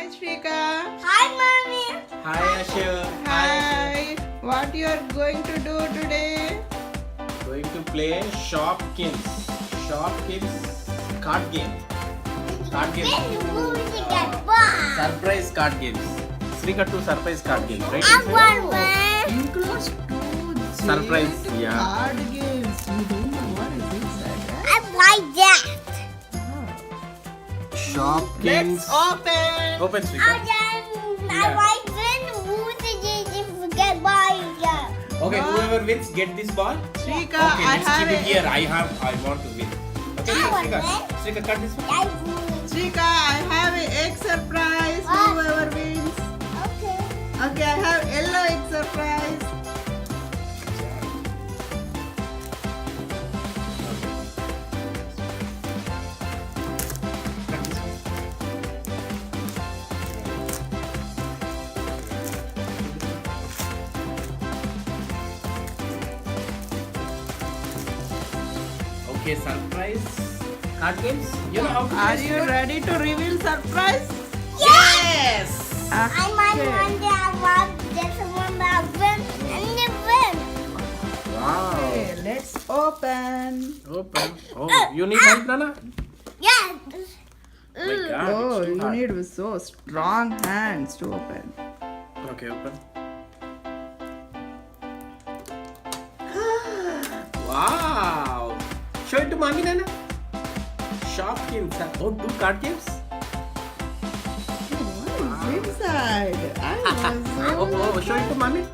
Hi Shrika. Hi, mommy. Hi Ashu. Hi. What you are going to do today? Going to play Shopkins. Shopkins card game. Card game. When will we get one? Surprise card games. Srika 2 surprise card games, right? I want one. Includes two Surprise, giant yeah. card games. You don't know what is inside, right? I like that. Shopkins. Let's open. Open Srika. I Yeah. like when who get by again. Okay, whoever wins get this ball. Shrika, Okay, I let's have keep it a, here. I want to win. Okay, I want Srika. win. Srika, cut this one. I would. Shrika, I have a egg surprise. What? Whoever wins. Okay. Okay, I have yellow egg surprise. Cut this one. Okay, surprise card games. You know how to Are play, you Srika? ready to reveal surprise? Yes. I might Okay. one day I want this one that win and the win. Wow. Okay, let's open. Open. Oh, you need help, Nana? Yes. Oh my God, Oh, it's too you hard. need so strong hands to open. Okay, open. Wow. Show it to mommy, Nana. Shopkins. Oh, two card games. What is inside? Oh, show it to mommy.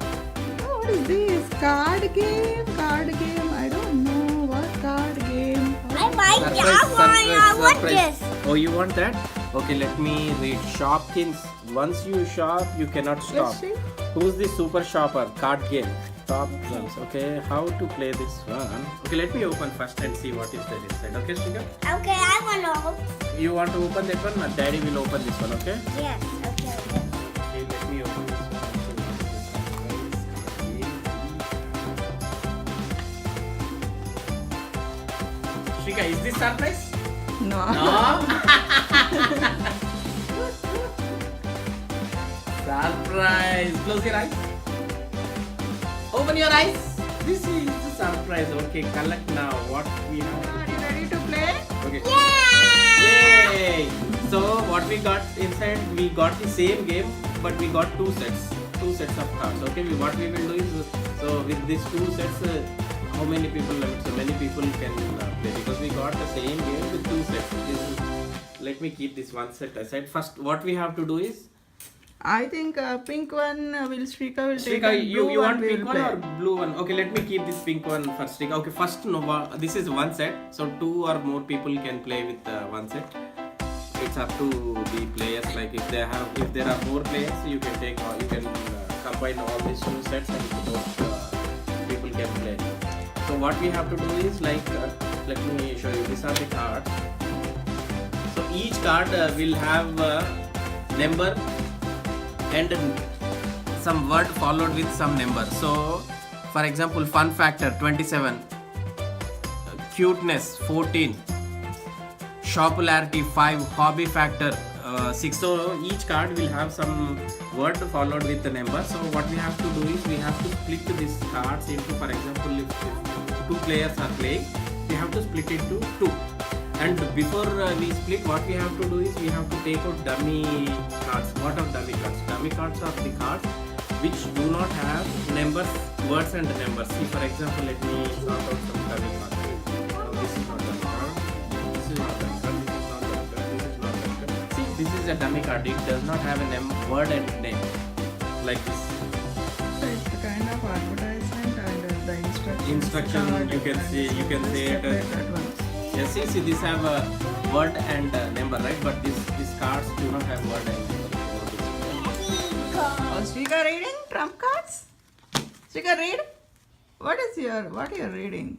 Oh, what is this? Card game? Card game? I don't know what card game. I like that one. I want this. Oh, you want that? Okay, let me read. Shopkins. Once you shop, you cannot stop. Let's see. Who's the super shopper? Card game. Top drums. Okay, how to play this one? Okay, let me open first and see what is there inside. Okay, Shrika? Okay, I want to. You want to open that one? Daddy will open this one, okay? Yes. Okay. Okay, let me open this one. Shrika, is this surprise? No. No. Surprise. Close your eyes. Open your eyes. This is the surprise. Okay, collect now what we have. Are you ready to play? Okay. Yeah. Yay! So what we got inside, we got the same game, but we got two sets of cards. Okay, what we will do is, so with these two sets, how many people? So many people can play because we got the same game with two sets. Let me keep this one set aside. First, what we have to do is, I think pink one will Shrika will take. Shrika, and you blue want we pink will one play. or blue one? Okay, let me keep this pink one first. Shrika. Okay, first this is one set, so two or more people can play with one set. It's up to the players. Like if there are more players, you can take you can combine all these two sets and both people can play. So what we have to do is like let me show you. These are the cards. So each card will have a number and some word followed with some number. So for example, fun factor 27, cuteness 14, popularity 5, hobby factor 6. So each card will have some word followed with the number. So what we have to do is we have to split these cards into, for example, if two players are playing, we have to split into two. And before we split, what we have to do is we have to take out dummy cards. What are dummy cards? Dummy cards are the cards which do not have numbers, words and numbers. See, for example, let me sort out some dummy cards. Now, this is not dummy card. This is not dummy card. This is not dummy card. This is not dummy card. See, this is a dummy card. It does not have a word and name like this. So it's a kind of advertisement and the Instruction, card you can and see- you can just say it, separate at once. Yes, see, these have a word and number, right? But these cards do not have word and number. Oh, Shrika reading trump cards? Shrika read. What you are reading?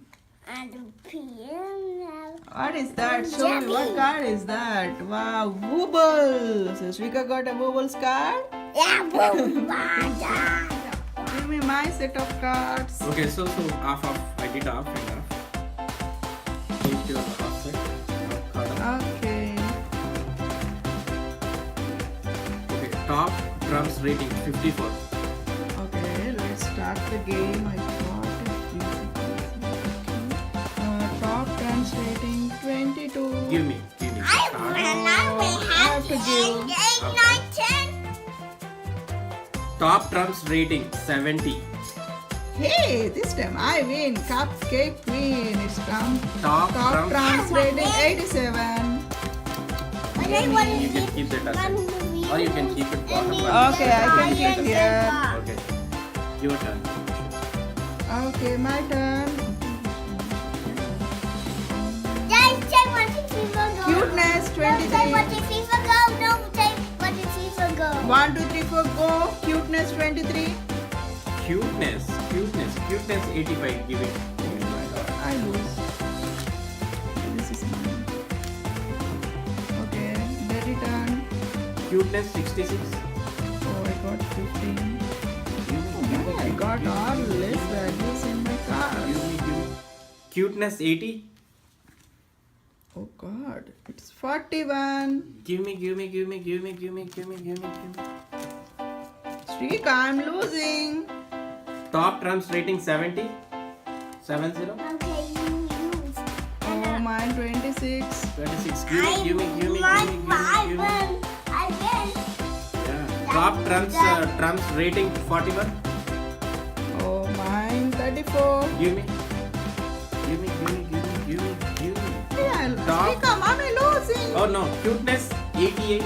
And piano. What is that? Show me what card is that? Wow, Wooble. So Shrika got a Wooble's card. Yeah, boom, bada. Give me my set of cards. Okay, so half. I did half and half. Keep your half set. Half card. Okay. Top drums rating 54. Okay, let's start the game. I got it. Top drums rating 22. Give me. I Start. win. I will I have have to to give. 8, 9, 10. Top drums rating 70. Hey, this time I win. Cupcake queen. It's Top top drums. drums rating 87. But I want to You can keep that aside. Or you can keep it bottom. Okay, I can keep here. Okay. Your turn. Okay, my turn. Guys, check what the FIFA go. Cuteness No, say what 23. the FIFA go. No, say what the FIFA go. 1, 2, 3, 4, go. Cuteness 23. Cuteness 85. Give it. I lose. This is mine. Okay, very turn. Cuteness 66. Oh, I got 15. Oh, I got all less values in my card. Give me. Cuteness 80. Oh God, it's 41. Give me. Shrika, I'm losing. Top drums rating 70. 70. Okay, you lose. Oh, mine 26. 26. Give me. I win. I win. Yeah. Top drums rating 41. Oh, mine 34. Give me. Yeah, Top. Shrika, mommy losing. Oh no, cuteness 88.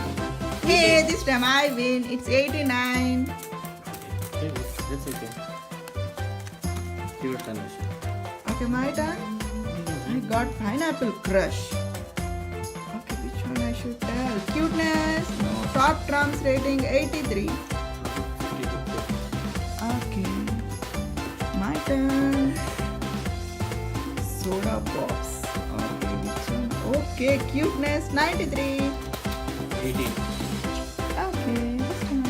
Hey, this time I win. It's 89. Okay, that's okay. Your turn, Asha. Okay, my turn. I got pineapple crush. Okay, which one I should tell? Cuteness. No. Top drums rating 83. Okay. My turn. Soda pops. Okay, which one? Okay, cuteness 93. 18. Okay, this one.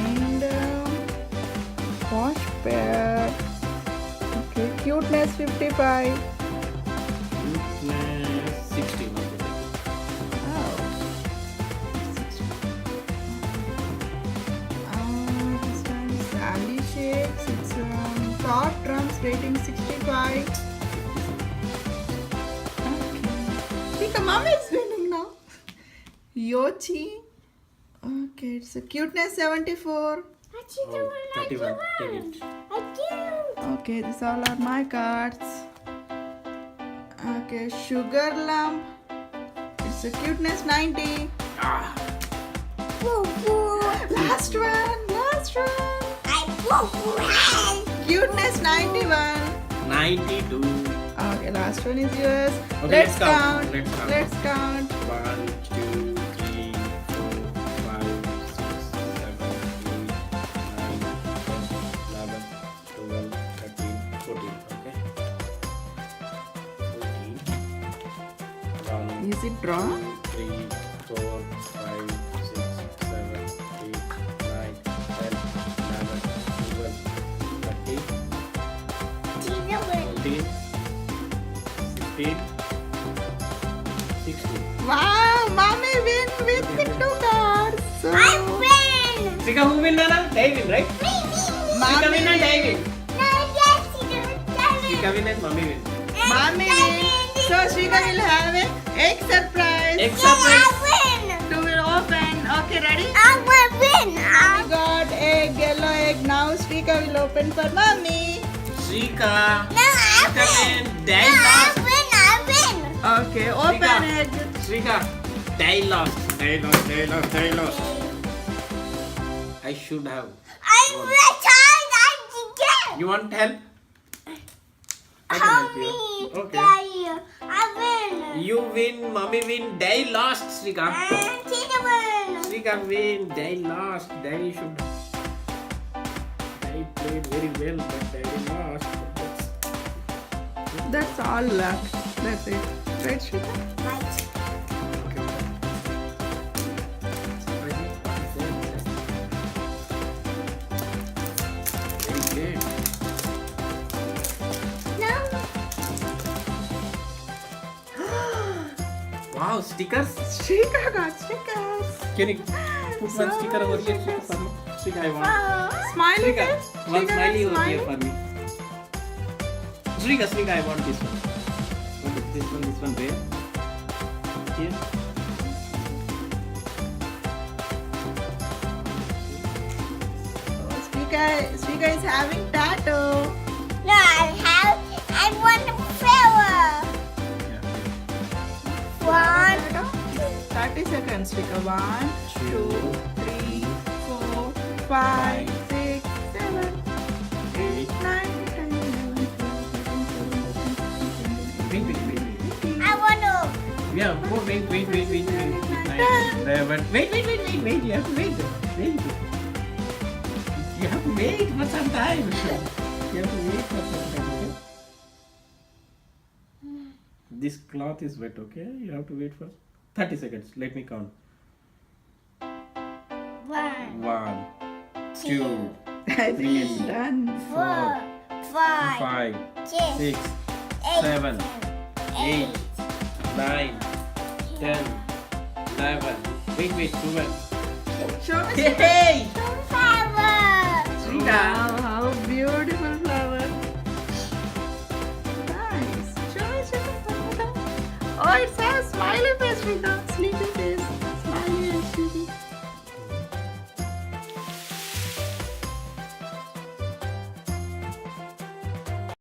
And posh pear. Okay, cuteness 55. Cuteness 60. Oh. This one is Sally Shakes. It's top drums rating 65. Okay. Tika, mama is winning now. Yochi. Okay, it's a cuteness 74. Oh, 31. Take it. I do. Okay, these all are my cards. Okay, sugar lump. It's a cuteness 90. Ah, Woo woo. Last one. I woo woo. Cuteness 91. 92. Okay, last one is yours. Okay, Let's let's count. count. Let's Let's count. count. 1, 2, 3, 4, 5, 6, 7, 8, 9, 10, 11, 12, 13, 14. Okay. 14. 1, Is it draw? 3, 4, 5, 6, 7, 8, 9, 10, 11, 12, 13, Tina win. 14, 15, 16. Wow, mommy win with the 2 cards. So, I win. Sika, who win, Nana? They win, right? Me. Sika win and I win. No, yes, Tina win. Sika win and mommy win. mommy win. So, Shrika will have a egg surprise. Egg I surprise. win. To will open. Okay, ready? I will win. I got egg, yellow egg. Now Shrika will open for mommy. Sika. No, I Sika win. win. No, Dai I lost. win. I win. Okay, open Shrika. egg. Sika. Dai lost. Dai lost. I should have. I retired. I did. You want help? I can Help help you. me. Okay. Daddy. I win. You win, mommy win. Dai lost, Sika. Tina win. Sika win. Dai lost. Dai should. Dai played very well, but Dai lost. That's all left. That's it. Right, Shrika? Right. Very good. No. Wow, stickers. Shrika got stickers. Can you put one sticker over here, Shrika, for me. Shrika, I want. Smiley Shrika, face. one Shrika, smiley over smiley. here for me. Shrika, I want this one. Okay, this one where? Here. Shrika is having tattoo. No, I want a flower. Yeah. 1, 30 seconds, Shrika. 1, 2, 3, 4, 5, 6, 7, 8, 9, 10, 11, 12, 13, 14, 15, 16, 17, 18, 19, 20, 21, 22, 23, 24, 25, 26, 27, 28, 29, 30. Wait. I want to. Yeah, go wait. Wait. Wait. You have to wait. You have to wait for some time. You have to wait for some time, okay? This cloth is wet, okay? You have to wait for 30 seconds. Let me count. 1, 1, 2, I think it's done. 4, 5, 5, 6, 6, 8, 7, 8, 9, 10, 11. Wait, 12. Show me. Hey! flower. Wow, how beautiful flower. Nice. Show me. Oh, it says smiley face, Shrika. Sleepy face.